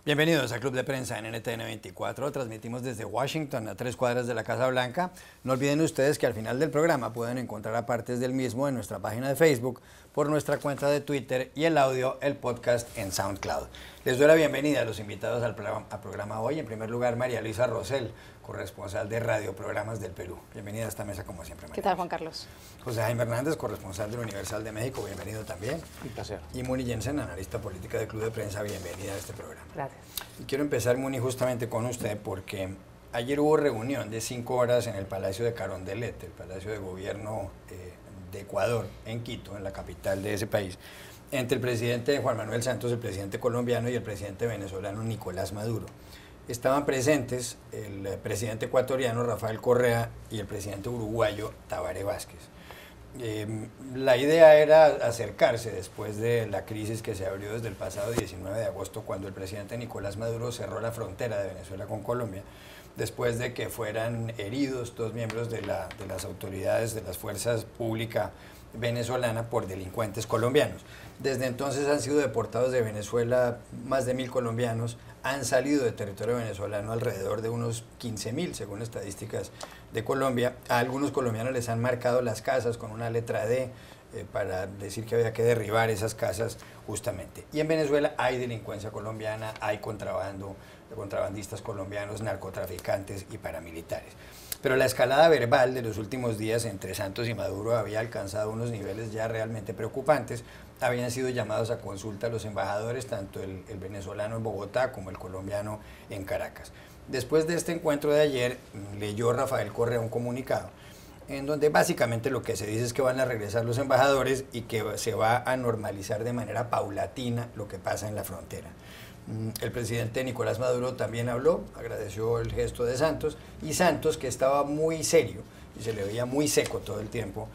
Bienvenidos al Club de Prensa en NTN 24. Transmitimos desde Washington, a 3 cuadras de la Casa Blanca. No olviden ustedes que al final del programa pueden encontrar a partes del mismo en nuestra página de Facebook, por nuestra cuenta de Twitter y el audio, el podcast en SoundCloud. Les doy la bienvenida a los invitados al programa hoy. En primer lugar, María Luisa Rosell, corresponsal de Radioprogramas del Perú. Bienvenida a esta mesa como siempre, María. ¿Qué tal, Juan Carlos? José Jaime Hernández, corresponsal del Universal de México. Bienvenido también. Un placer. Y Muni Jensen, analista política del Club de Prensa. Bienvenida a este programa. Gracias. Y quiero empezar, Muni, justamente con usted, porque ayer hubo reunión de 5 horas en el Palacio de Carondelet, el Palacio de Gobierno de Ecuador, en Quito, en la capital de ese país, entre el presidente Juan Manuel Santos, el presidente colombiano, y el presidente venezolano Nicolás Maduro. Estaban presentes el presidente ecuatoriano Rafael Correa y el presidente uruguayo Tabaré Vázquez. La idea era acercarse después de la crisis que se abrió desde el pasado 19 de agosto, cuando el presidente Nicolás Maduro cerró la frontera de Venezuela con Colombia, después de que fueran heridos 2 miembros de las autoridades de las fuerzas públicas venezolanas por delincuentes colombianos. Desde entonces han sido deportados de Venezuela más de 1.000 colombianos, han salido de territorio venezolano alrededor de unos 15.000, según estadísticas de Colombia. A algunos colombianos les han marcado las casas con una letra D para decir que había que derribar esas casas justamente. Y en Venezuela hay delincuencia colombiana, hay contrabando, contrabandistas colombianos, narcotraficantes y paramilitares. Pero la escalada verbal de los últimos días entre Santos y Maduro había alcanzado unos niveles ya realmente preocupantes. Habían sido llamados a consulta los embajadores, tanto el venezolano en Bogotá como el colombiano en Caracas. Después de este encuentro de ayer, leyó Rafael Correa un comunicado en donde básicamente lo que se dice es que van a regresar los embajadores y que se va a normalizar de manera paulatina lo que pasa en la frontera. El presidente Nicolás Maduro también habló, agradeció el gesto de Santos, y Santos, que estaba muy serio y se le veía muy seco todo el tiempo,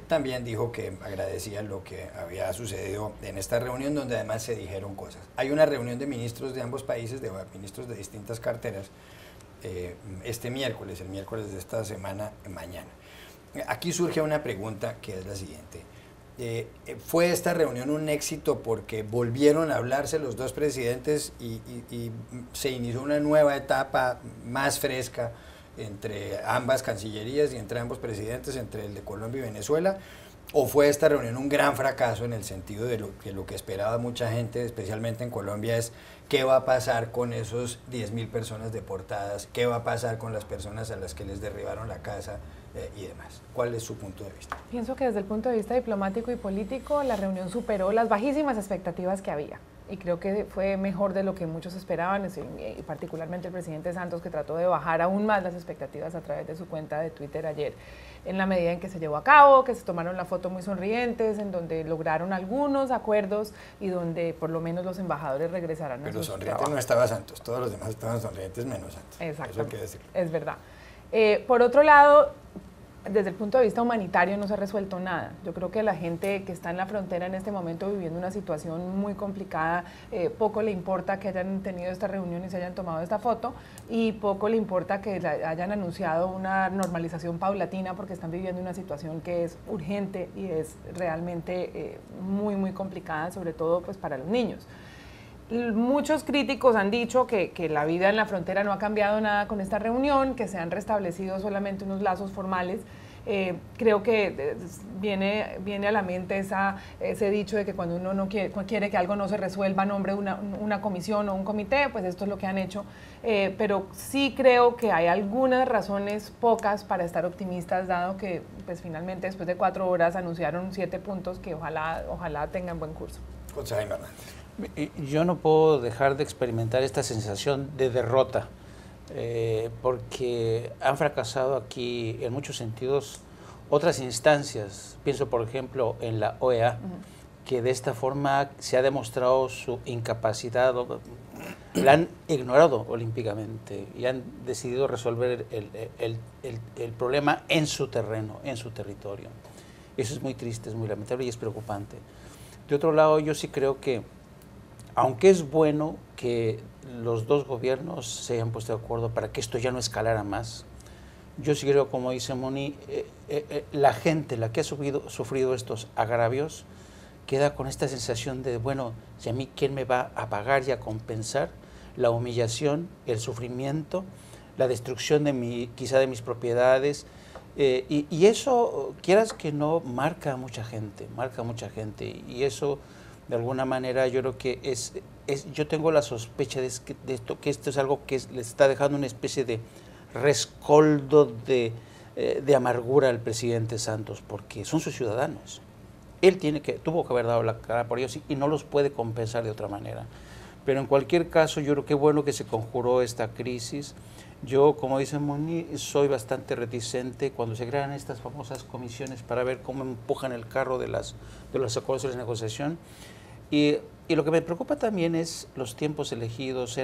también dijo que agradecía lo que había sucedido en esta reunión, donde además se dijeron cosas. Hay una reunión de ministros de ambos países, de ministros de distintas carteras, este miércoles, el miércoles de esta semana, mañana. Aquí surge una pregunta que es la siguiente. ¿Fue esta reunión un éxito porque volvieron a hablarse los dos presidentes y se inició una nueva etapa más fresca entre ambas cancillerías y entre ambos presidentes, entre el de Colombia y Venezuela? ¿O fue esta reunión un gran fracaso en el sentido de lo que esperaba mucha gente, especialmente en Colombia, es qué va a pasar con esos 10.000 personas deportadas, qué va a pasar con las personas a las que les derribaron la casa y demás? ¿Cuál es su punto de vista? Pienso que desde el punto de vista diplomático y político, la reunión superó las bajísimas expectativas que había. Y creo que fue mejor de lo que muchos esperaban, y particularmente el presidente Santos, que trató de bajar aún más las expectativas a través de su cuenta de Twitter ayer, en la medida en que se llevó a cabo, que se tomaron la foto muy sonrientes, en donde lograron algunos acuerdos y donde por lo menos los embajadores regresaran a sus Pero sonriente trabajos. no estaba Santos, todos los demás estaban sonrientes menos Santos. Exacto. Eso hay que decirlo. Es verdad. Por otro lado, desde el punto de vista humanitario no se ha resuelto nada. Yo creo que la gente que está en la frontera en este momento viviendo una situación muy complicada, poco le importa que hayan tenido esta reunión y se hayan tomado esta foto, y poco le importa que hayan anunciado una normalización paulatina, porque están viviendo una situación que es urgente y es realmente muy, muy complicada, sobre todo pues para los niños. Muchos críticos han dicho que la vida en la frontera no ha cambiado nada con esta reunión, que se han restablecido solamente unos lazos formales. Creo que viene a la mente ese dicho de que cuando uno no quiere que algo no se resuelva, nombre una comisión o un comité, pues esto es lo que han hecho. Pero sí creo que hay algunas razones, pocas, para estar optimistas, dado que pues finalmente después de 4 horas anunciaron 7 puntos que ojalá tengan buen curso. José Jaime Hernández. Yo no puedo dejar de experimentar esta sensación de derrota, porque han fracasado aquí en muchos sentidos otras instancias. Pienso, por ejemplo, en la OEA, que de esta forma se ha demostrado su incapacidad, la han ignorado olímpicamente y han decidido resolver el problema en su terreno, en su territorio. Eso es muy triste, es muy lamentable y es preocupante. De otro lado, yo sí creo que, aunque es bueno que los dos gobiernos se hayan puesto de acuerdo para que esto ya no escalara más, yo sí creo, como dice Moni, la gente, la que ha sufrido estos agravios, queda con esta sensación de, bueno, ¿y a mí quién me va a pagar y a compensar la humillación, el sufrimiento, la destrucción de quizá de mis propiedades? Y eso, quieras que no, marca a mucha gente, y eso de alguna manera yo creo que yo tengo la sospecha de que esto es algo que les está dejando una especie de rescoldo de amargura al presidente Santos, porque son sus ciudadanos. Él tuvo que haber dado la cara por ellos y no los puede compensar de otra manera. Pero en cualquier caso, yo creo que bueno que se conjuró esta crisis. Yo, como dice Moni, soy bastante reticente cuando se crean estas famosas comisiones para ver cómo empujan el carro de los acuerdos de la negociación. Y lo que me preocupa también es los tiempos elegidos.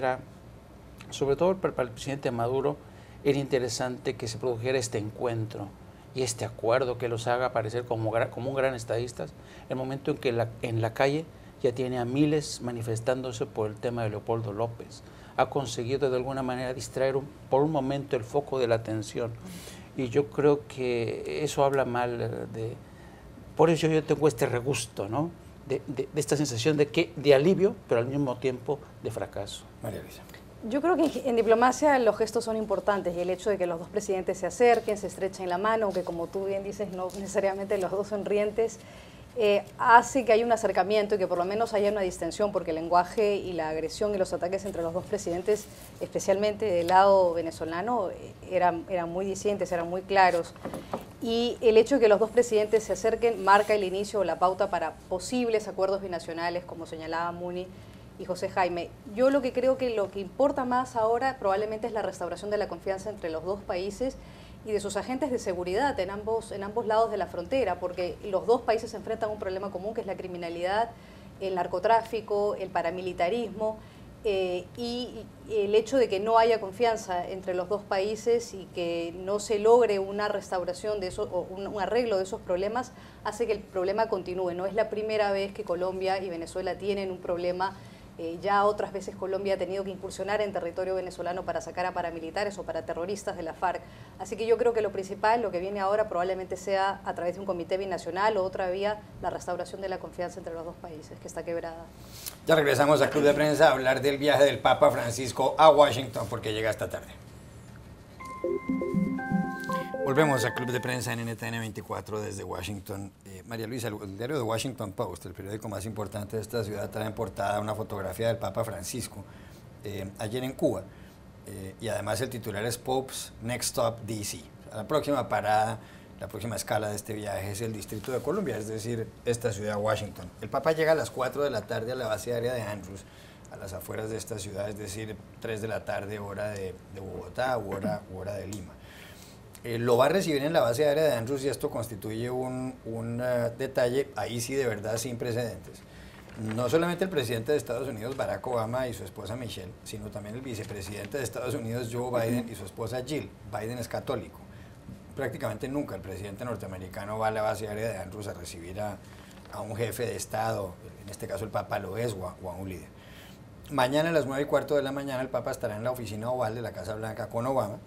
Sobre todo para el presidente Maduro, era interesante que se produjera este encuentro y este acuerdo que los haga parecer como un gran estadista, el momento en que en la calle ya tiene a miles manifestándose por el tema de Leopoldo López. Ha conseguido de alguna manera distraer por un momento el foco de la atención. Y yo creo que eso habla mal por eso yo tengo este regusto, ¿no? De esta sensación de alivio, pero al mismo tiempo de fracaso. María Luisa. Yo creo que en diplomacia los gestos son importantes y el hecho de que los dos presidentes se acerquen, se estrechen la mano, aunque como tú bien dices, no necesariamente los dos sonrientes, hace que haya un acercamiento y que por lo menos haya una distensión, porque el lenguaje y la agresión y los ataques entre los dos presidentes, especialmente del lado venezolano, eran muy discientes, eran muy claros. Y el hecho de que los dos presidentes se acerquen marca el inicio o la pauta para posibles acuerdos binacionales, como señalaba Muni y José Jaime. Yo lo que creo que lo que importa más ahora probablemente es la restauración de la confianza entre los dos países y de sus agentes de seguridad en ambos lados de la frontera, porque los dos países se enfrentan a un problema común que es la criminalidad, el narcotráfico, el paramilitarismo, y el hecho de que no haya confianza entre los dos países y que no se logre una restauración de eso o un arreglo de esos problemas hace que el problema continúe. No es la primera vez que Colombia y Venezuela tienen un problema. Ya otras veces Colombia ha tenido que incursionar en territorio venezolano para sacar a paramilitares o para terroristas de la FARC. Así que yo creo que lo principal, lo que viene ahora probablemente sea a través de un comité binacional o otra vía, la restauración de la confianza entre los dos países, que está quebrada. Ya regresamos al Club de Prensa a hablar del viaje del Papa Francisco a Washington, porque llega esta tarde. Volvemos al Club de Prensa en NTN 24 desde Washington. María Luisa, el diario The Washington Post, el periódico más importante de esta ciudad, trae en portada una fotografía del Papa Francisco ayer en Cuba. Y además el titular es Pope's Next Stop, D.C. La próxima parada, la próxima escala de este viaje es el Distrito de Columbia, es decir, esta ciudad, Washington. El Papa llega a las 4 de la tarde a la base aérea de Andrews, a las afueras de esta ciudad, es decir, 3 de la tarde, hora de Bogotá u hora de Lima. Lo va a recibir en la base aérea de Andrews y esto constituye un detalle, ahí sí de verdad sin precedentes. No solamente el presidente de Estados Unidos, Barack Obama, y su esposa Michelle, sino también el vicepresidente de Estados Unidos, Joe Biden, y su esposa Jill. Biden es católico. Prácticamente nunca el presidente norteamericano va a la base aérea de Andrews a recibir a un jefe de Estado, en este caso el Papa lo es, o a un líder. Mañana a las 9:15 de la mañana el Papa estará en la oficina oval de la Casa Blanca con Obama.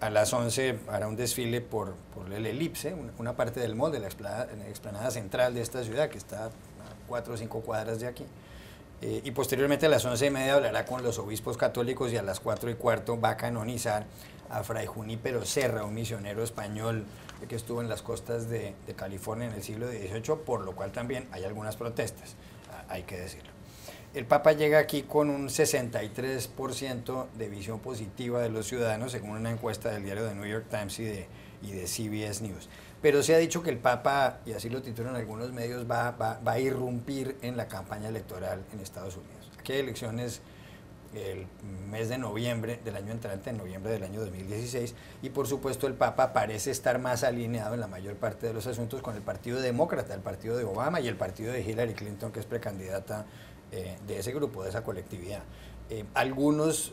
A las 11 hará un desfile por el Elipse, una parte del mall de la explanada central de esta ciudad, que está a 4 o 5 cuadras de aquí. Y posteriormente a las 11:30 hablará con los obispos católicos y a las 4:15 va a canonizar a Fray Junípero Serra, un misionero español que estuvo en las costas de California en el siglo XVIII, por lo cual también hay algunas protestas, hay que decirlo. El Papa llega aquí con un 63% de visión positiva de los ciudadanos, según una encuesta del diario The New York Times y de CBS News. Pero se ha dicho que el Papa, y así lo titulan algunos medios, va a irrumpir en la campaña electoral en Estados Unidos. Aquí hay elecciones el mes de noviembre del año entrante, en noviembre del año 2016, y por supuesto el Papa parece estar más alineado en la mayor parte de los asuntos con el Partido Demócrata, el partido de Obama y el partido de Hillary Clinton, que es precandidata de ese grupo, de esa colectividad. Algunos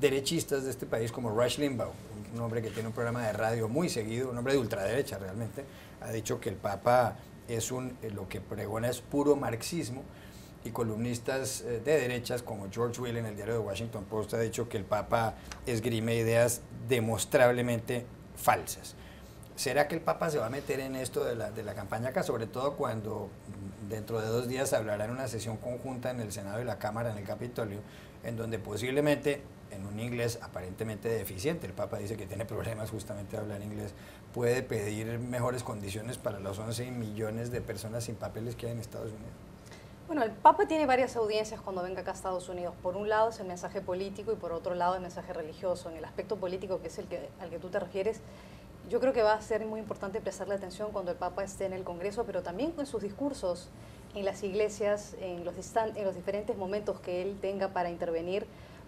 derechistas de este país, como Rush Limbaugh, un hombre que tiene un programa de radio muy seguido, un hombre de ultraderecha realmente, ha dicho que el Papa es lo que pregona es puro marxismo, y columnistas de derechas como George Will en el diario The Washington Post ha dicho que el Papa esgrime ideas demostrablemente falsas. ¿Será que el Papa se va a meter en esto de la campaña acá, sobre todo cuando dentro de 2 días hablará en una sesión conjunta en el Senado y la Cámara, en el Capitolio, en donde posiblemente, en un inglés aparentemente deficiente, el Papa dice que tiene problemas justamente de hablar inglés, puede pedir mejores condiciones para los 11 millones de personas sin papeles que hay en Estados Unidos. Bueno, el Papa tiene varias audiencias cuando venga acá a Estados Unidos. Por un lado es el mensaje político y por otro lado el mensaje religioso. En el aspecto político, que es al que tú te refieres, yo creo que va a ser muy importante prestarle atención cuando el Papa esté en el Congreso, pero también con sus discursos en las iglesias, en los diferentes momentos que él tenga para intervenir,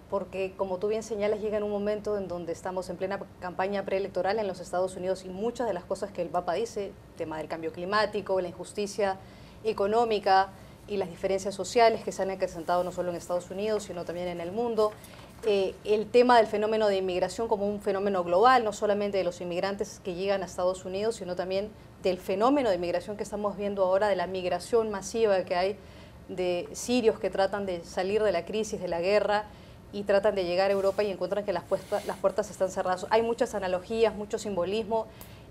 porque como tú bien señalas, llega en un momento en donde estamos en plena campaña preelectoral en los Estados Unidos y muchas de las cosas que el Papa dice, tema del cambio climático, la injusticia económica y las diferencias sociales que se han acrecentado no solo en Estados Unidos, sino también en el mundo, el tema del fenómeno de inmigración como un fenómeno global, no solamente de los inmigrantes que llegan a Estados Unidos, sino también del fenómeno de inmigración que estamos viendo ahora, de la migración masiva que hay de sirios que tratan de salir de la crisis, de la guerra, y tratan de llegar a Europa y encuentran que las puertas están cerradas. Hay muchas analogías, mucho simbolismo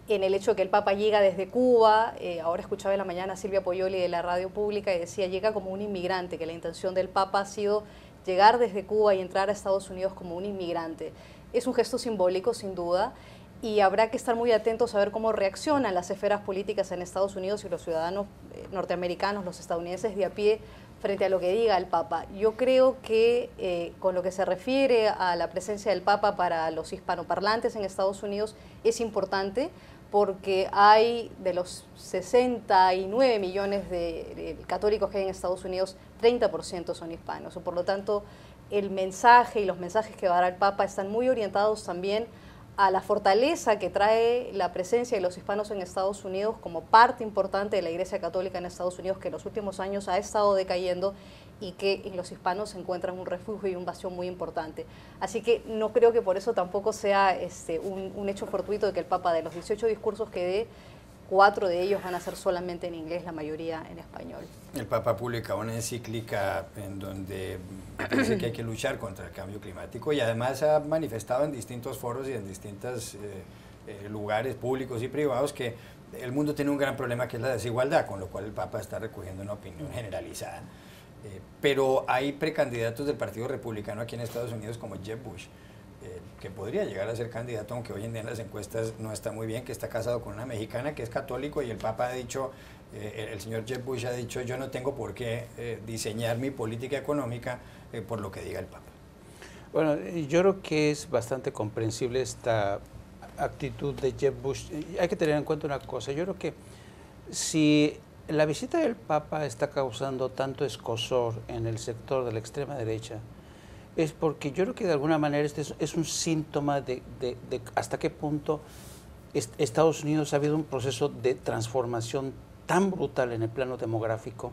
en el hecho de que el Papa llega desde Cuba. Ahora escuchaba en la mañana a Silvia Poyoli de la radio pública y decía, llega como un inmigrante, que la intención del Papa ha sido llegar desde Cuba y entrar a Estados Unidos como un inmigrante. Es un gesto simbólico, sin duda, y habrá que estar muy atentos a ver cómo reaccionan las esferas políticas en Estados Unidos y los ciudadanos norteamericanos, los estadounidenses de a pie, frente a lo que diga el Papa. Yo creo que con lo que se refiere a la presencia del Papa para los hispanoparlantes en Estados Unidos es importante, porque hay de los 69 millones de católicos que hay en Estados Unidos, 30% son hispanos. Por lo tanto, el mensaje y los mensajes que va a dar el Papa están muy orientados también a la fortaleza que trae la presencia de los hispanos en Estados Unidos como parte importante de la Iglesia Católica en Estados Unidos, que en los últimos años ha estado decayendo y que en los hispanos encuentran un refugio y un bastión muy importante. Así que no creo que por eso tampoco sea un hecho fortuito de que el Papa, de los 18 discursos que dé, 4 de ellos van a ser solamente en inglés, la mayoría en español. El Papa publicó una encíclica en donde dice que hay que luchar contra el cambio climático y además ha manifestado en distintos foros y en distintos lugares públicos y privados que el mundo tiene un gran problema que es la desigualdad, con lo cual el Papa está recogiendo una opinión generalizada. Pero hay precandidatos del Partido Republicano aquí en Estados Unidos como Jeb Bush, que podría llegar a ser candidato, aunque hoy en día en las encuestas no está muy bien, que está casado con una mexicana que es católico y el Papa ha dicho, el señor Jeb Bush ha dicho, yo no tengo por qué diseñar mi política económica por lo que diga el Papa. Bueno, yo creo que es bastante comprensible esta actitud de Jeb Bush. Hay que tener en cuenta una cosa, yo creo que si la visita del Papa está causando tanto escozor en el sector de la extrema derecha, es porque yo creo que de alguna manera este es un síntoma de hasta qué punto Estados Unidos ha habido un proceso de transformación tan brutal en el plano demográfico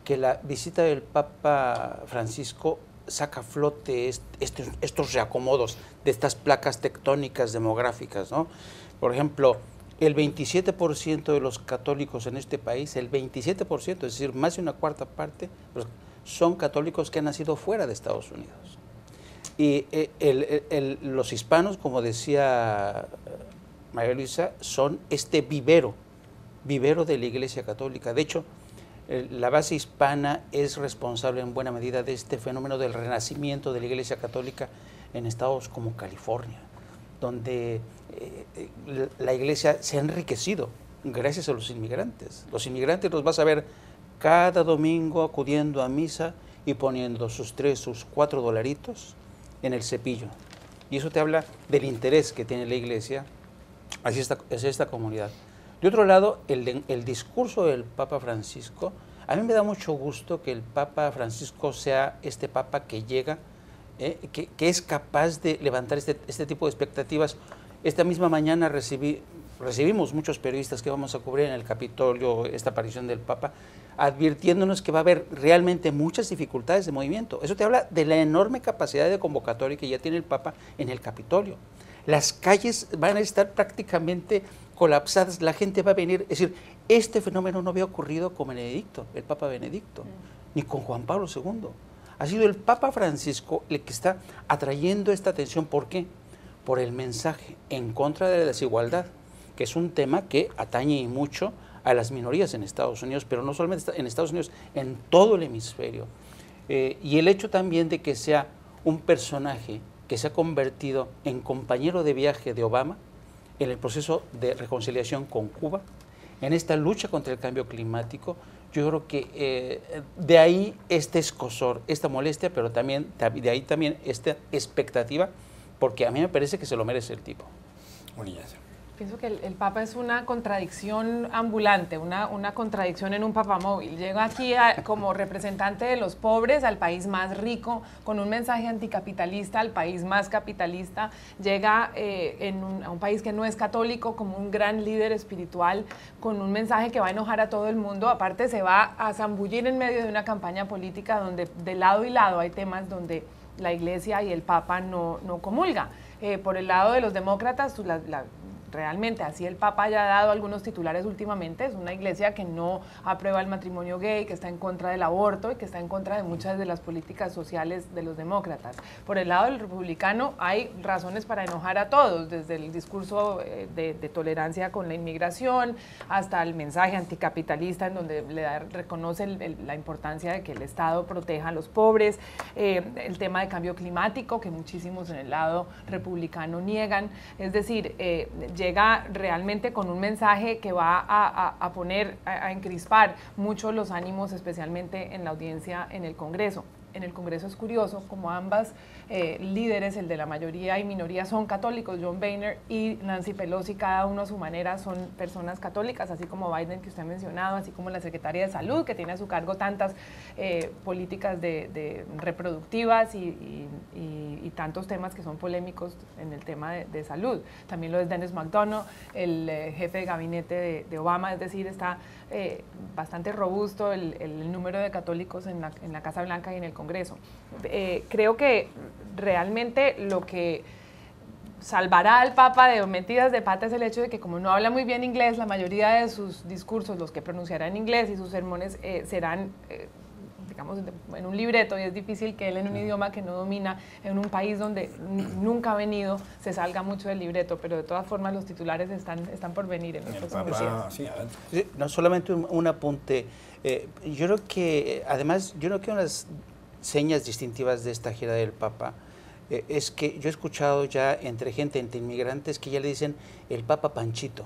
que la visita del Papa Francisco saca a flote estos reacomodos de estas placas tectónicas demográficas, ¿no? Por ejemplo, el 27% de los católicos en este país, el 27%, es decir, más de una cuarta parte, son católicos que han nacido fuera de Estados Unidos. Y los hispanos, como decía María Luisa, son este vivero de la Iglesia Católica. De hecho, la base hispana es responsable en buena medida de este fenómeno del renacimiento de la Iglesia Católica en estados como California, donde la Iglesia se ha enriquecido gracias a los inmigrantes. Los inmigrantes los vas a ver cada domingo acudiendo a misa y poniendo sus 3, sus 4 dolaritos en el cepillo. Y eso te habla del interés que tiene la Iglesia hacia esta comunidad. De otro lado, el discurso del Papa Francisco, a mí me da mucho gusto que el Papa Francisco sea este Papa que llega, que es capaz de levantar este tipo de expectativas. Esta misma mañana recibimos muchos periodistas que vamos a cubrir en el Capitolio esta aparición del Papa, advirtiéndonos que va a haber realmente muchas dificultades de movimiento. Eso te habla de la enorme capacidad de convocatoria que ya tiene el Papa en el Capitolio. Las calles van a estar prácticamente colapsadas, la gente va a venir. Es decir, este fenómeno no había ocurrido con Benedicto, el Papa Benedicto, ni con Juan Pablo II. Ha sido el Papa Francisco el que está atrayendo esta atención. ¿Por qué? Por el mensaje en contra de la desigualdad, que es un tema que atañe mucho a las minorías en Estados Unidos, pero no solamente en Estados Unidos, en todo el hemisferio. Y el hecho también de que sea un personaje que se ha convertido en compañero de viaje de Obama en el proceso de reconciliación con Cuba, en esta lucha contra el cambio climático, yo creo que de ahí este escozor, esta molestia, pero también de ahí también esta expectativa, porque a mí me parece que se lo merece el tipo. Pienso que el Papa es una contradicción ambulante, una contradicción en un papamóvil. Llega aquí como representante de los pobres al país más rico, con un mensaje anticapitalista al país más capitalista. Llega a un país que no es católico como un gran líder espiritual, con un mensaje que va a enojar a todo el mundo. Aparte se va a zambullir en medio de una campaña política donde de lado y lado hay temas donde la Iglesia y el Papa no comulgan. Por el lado de los demócratas, realmente así el Papa haya dado algunos titulares últimamente, es una iglesia que no aprueba el matrimonio gay, que está en contra del aborto y que está en contra de muchas de las políticas sociales de los demócratas. Por el lado del republicano hay razones para enojar a todos, desde el discurso de tolerancia con la inmigración hasta el mensaje anticapitalista en donde reconoce la importancia de que el Estado proteja a los pobres, el tema de cambio climático que muchísimos en el lado republicano niegan, es decir, llega realmente con un mensaje que va a encrispar mucho los ánimos, especialmente en la audiencia en el Congreso. En el Congreso es curioso, como ambas líderes, el de la mayoría y minoría, son católicos, John Boehner y Nancy Pelosi, cada uno a su manera son personas católicas, así como Biden, que usted ha mencionado, así como la Secretaria de Salud, que tiene a su cargo tantas políticas de reproductivas y tantos temas que son polémicos en el tema de salud. También lo es Dennis McDonough, el jefe de gabinete de Obama, es decir, está bastante robusto el número de católicos en la Casa Blanca y en el Congreso. Creo que realmente lo que salvará al Papa de metidas de pata es el hecho de que, como no habla muy bien inglés, la mayoría de sus discursos, los que pronunciará en inglés, y sus sermones serán digamos, en un libreto, y es difícil que él, en un idioma que no domina, en un país donde nunca ha venido, se salga mucho del libreto, pero de todas formas los titulares están por venir en los próximos días. Sí, no solamente un apunte, yo creo que, además, una de las señas distintivas de esta gira del Papa es que yo he escuchado ya entre inmigrantes, que ya le dicen el Papa Panchito.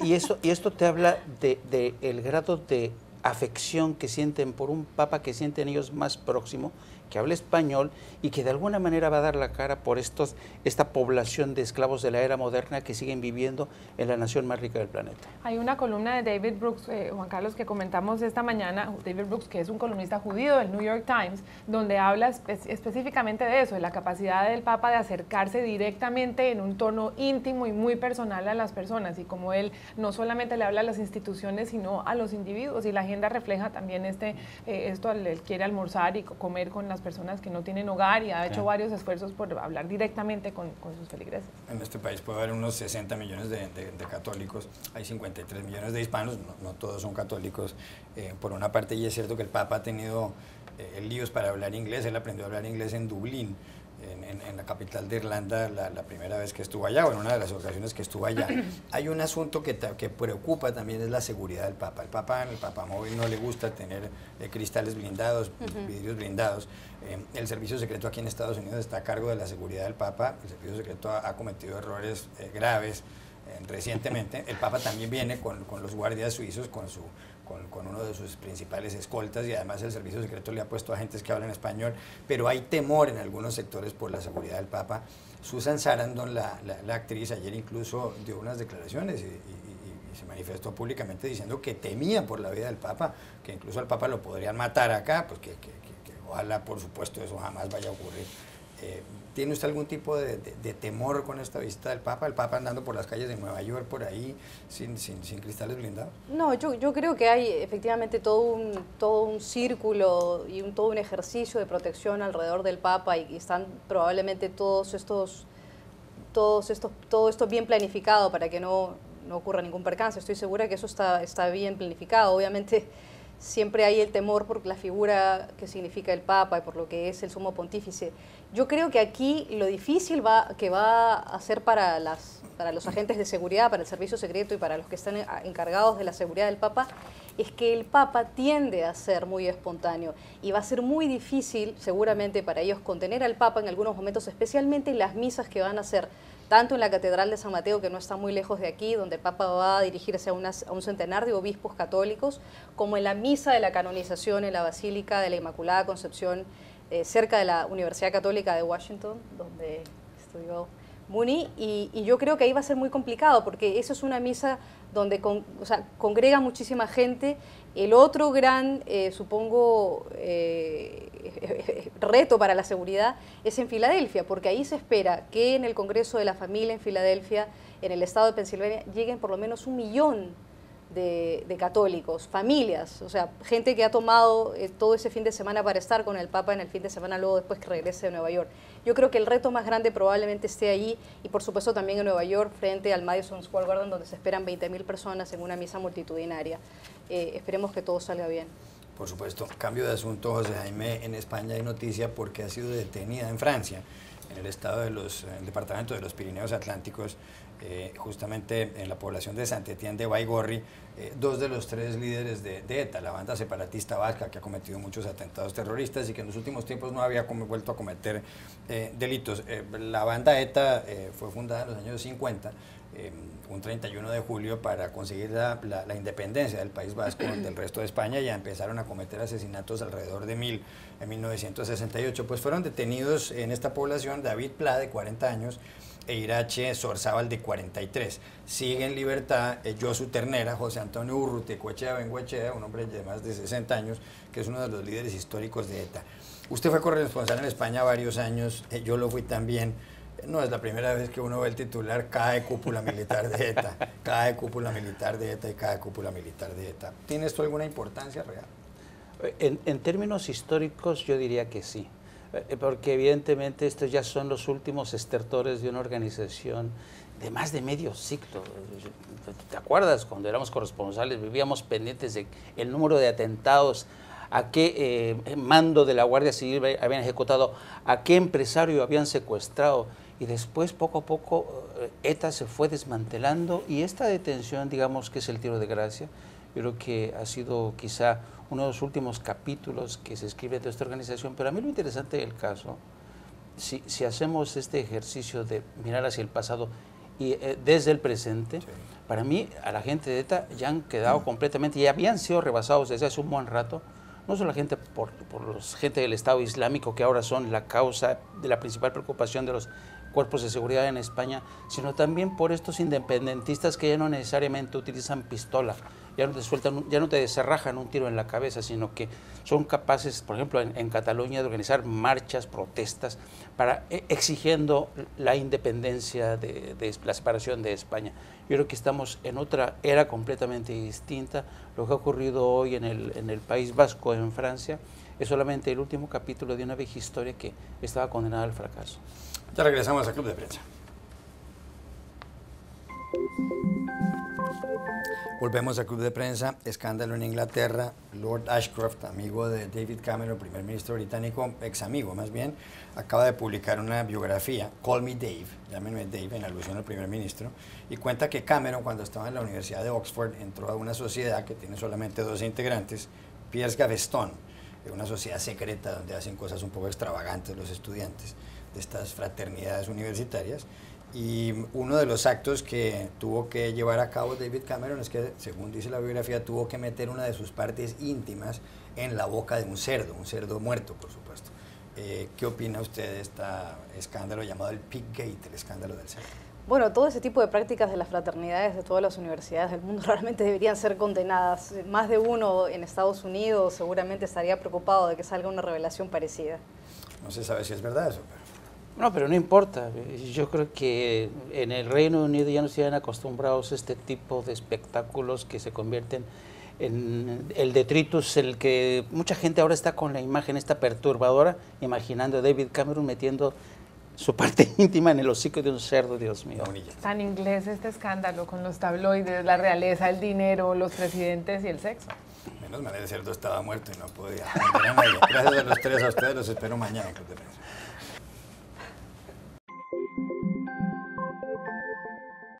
Y esto te habla de el grado de afección que sienten por un Papa que sienten ellos más próximo, que habla español y que de alguna manera va a dar la cara por esta población de esclavos de la era moderna que siguen viviendo en la nación más rica del planeta. Hay una columna de David Brooks, Juan Carlos, que comentamos esta mañana, David Brooks, que es un columnista judío del New York Times, donde habla específicamente de eso, de la capacidad del Papa de acercarse directamente en un tono íntimo y muy personal a las personas, y como él no solamente le habla a las instituciones, sino a los individuos, y la agenda refleja también esto, él quiere almorzar y comer con las personas que no tienen hogar, y ha hecho varios esfuerzos por hablar directamente con sus feligreses. En este país puede haber unos 60 millones de católicos, hay 53 millones de hispanos, no todos son católicos, por una parte, y es cierto que el Papa ha tenido líos para hablar inglés. Él aprendió a hablar inglés en Dublín, en la capital de Irlanda, la primera vez que estuvo allá, o en una de las ocasiones que estuvo allá. Hay un asunto que preocupa también, es la seguridad del Papa. En el papamóvil no le gusta tener cristales blindados, vidrios blindados. El servicio secreto aquí en Estados Unidos está a cargo de la seguridad del Papa. El servicio secreto ha cometido errores graves recientemente. El Papa también viene con los guardias suizos, con uno de sus principales escoltas, y además el servicio secreto le ha puesto agentes que hablan español, pero hay temor en algunos sectores por la seguridad del Papa. Susan Sarandon, la actriz, ayer incluso dio unas declaraciones y se manifestó públicamente diciendo que temía por la vida del Papa, que incluso al Papa lo podrían matar acá, pues que ojalá, por supuesto, eso jamás vaya a ocurrir. ¿Tiene usted algún tipo de temor con esta visita del Papa? ¿El Papa andando por las calles de Nueva York, por ahí, sin cristales blindados? No, yo creo que hay efectivamente todo un círculo y todo un ejercicio de protección alrededor del Papa, y están probablemente todo esto bien planificado para que no ocurra ningún percance. Estoy segura que eso está bien planificado. Obviamente siempre hay el temor por la figura que significa el Papa y por lo que es el sumo pontífice. Yo creo que aquí lo difícil que va a ser para los agentes de seguridad, para el servicio secreto y para los que están encargados de la seguridad del Papa, es que el Papa tiende a ser muy espontáneo y va a ser muy difícil seguramente para ellos contener al Papa en algunos momentos, especialmente en las misas que van a hacer tanto en la Catedral de San Mateo, que no está muy lejos de aquí, donde el Papa va a dirigirse a un centenar de obispos católicos, como en la misa de la canonización en la Basílica de la Inmaculada Concepción, cerca de la Universidad Católica de Washington, donde estudió Mooney, y yo creo que ahí va a ser muy complicado, porque eso es una misa donde congrega muchísima gente. El otro gran, supongo, reto para la seguridad es en Filadelfia, porque ahí se espera que en el Congreso de la Familia en Filadelfia, en el estado de Pensilvania, lleguen por lo menos 1 millón de católicos, familias, o sea, gente que ha tomado todo ese fin de semana para estar con el Papa en el fin de semana, luego después que regrese de Nueva York. Yo creo que el reto más grande probablemente esté allí y por supuesto también en Nueva York, frente al Madison Square Garden, donde se esperan 20.000 personas en una misa multitudinaria. Esperemos que todo salga bien. Por supuesto. Cambio de asunto, José Jaime. En España hay noticia porque ha sido detenida en Francia, en el departamento de los Pirineos Atlánticos, justamente en la población de Saint-Étienne de Baigorri, 2 de los 3 líderes de ETA, la banda separatista vasca que ha cometido muchos atentados terroristas y que en los últimos tiempos no había vuelto a cometer delitos. La banda ETA fue fundada en los años 50, un 31 de julio, para conseguir la independencia del País Vasco del resto de España. Ya empezaron a cometer asesinatos alrededor de 1000 en 1968. Pues fueron detenidos en esta población David Pla, de 40 años, e Irache Sorzábal, de 43. Sigue en libertad Josu Ternera, José Antonio Urruticoechea Bengoechea, un hombre de más de 60 años, que es uno de los líderes históricos de ETA. Usted fue corresponsal en España varios años, yo lo fui también. No es la primera vez que uno ve el titular: cae cúpula militar de ETA, cae cúpula militar de ETA y cae cúpula militar de ETA. ¿Tiene esto alguna importancia real? En términos históricos yo diría que sí, porque evidentemente estos ya son los últimos estertores de una organización de más de medio siglo. ¿Te acuerdas? Cuando éramos corresponsales vivíamos pendientes de el número de atentados, a qué mando de la Guardia Civil habían ejecutado, a qué empresario habían secuestrado, y después poco a poco ETA se fue desmantelando, y esta detención, digamos que es el tiro de gracia. Yo creo que ha sido quizá uno de los últimos capítulos que se escribe de esta organización, pero a mí lo interesante del caso, si hacemos este ejercicio de mirar hacia el pasado y desde el presente, sí, para mí a la gente de ETA ya han quedado completamente, y habían sido rebasados desde hace un buen rato, no solo la gente por los gente del Estado Islámico, que ahora son la causa de la principal preocupación de los cuerpos de seguridad en España, sino también por estos independentistas que ya no necesariamente utilizan pistola, ya no te sueltan, ya no te descerrajan un tiro en la cabeza, sino que son capaces, por ejemplo, en Cataluña, de organizar marchas, protestas, para exigiendo la independencia de la separación de España. Yo creo que estamos en otra era completamente distinta. Lo que ha ocurrido hoy en el País Vasco, en Francia, es solamente el último capítulo de una vieja historia que estaba condenada al fracaso. Ya regresamos al Club de Prensa. Volvemos al Club de Prensa. Escándalo en Inglaterra. Lord Ashcroft, amigo de David Cameron, primer ministro británico, ex amigo más bien, acaba de publicar una biografía, Call Me Dave, llámenme Dave, en alusión al primer ministro, y cuenta que Cameron, cuando estaba en la Universidad de Oxford, entró a una sociedad que tiene solamente 12 integrantes, Piers Gaveston, una sociedad secreta donde hacen cosas un poco extravagantes los estudiantes de estas fraternidades universitarias. Y uno de los actos que tuvo que llevar a cabo David Cameron es que, según dice la biografía, tuvo que meter una de sus partes íntimas en la boca de un cerdo muerto, por supuesto. ¿Qué opina usted de este escándalo llamado el Piggate, el escándalo del cerdo? Bueno, todo ese tipo de prácticas de las fraternidades de todas las universidades del mundo realmente deberían ser condenadas. Más de uno en Estados Unidos seguramente estaría preocupado de que salga una revelación parecida. No se sabe si es verdad eso, pero... No, pero no importa. Yo creo que en el Reino Unido ya no se han acostumbrados a este tipo de espectáculos que se convierten en el detritus, el que mucha gente ahora está con la imagen esta perturbadora, imaginando a David Cameron metiendo su parte íntima en el hocico de un cerdo, Dios mío. Tan inglés este escándalo con los tabloides, la realeza, el dinero, los presidentes y el sexo. Menos mal, el cerdo estaba muerto y no podía atender a nadie. Gracias a los tres, a ustedes los espero mañana.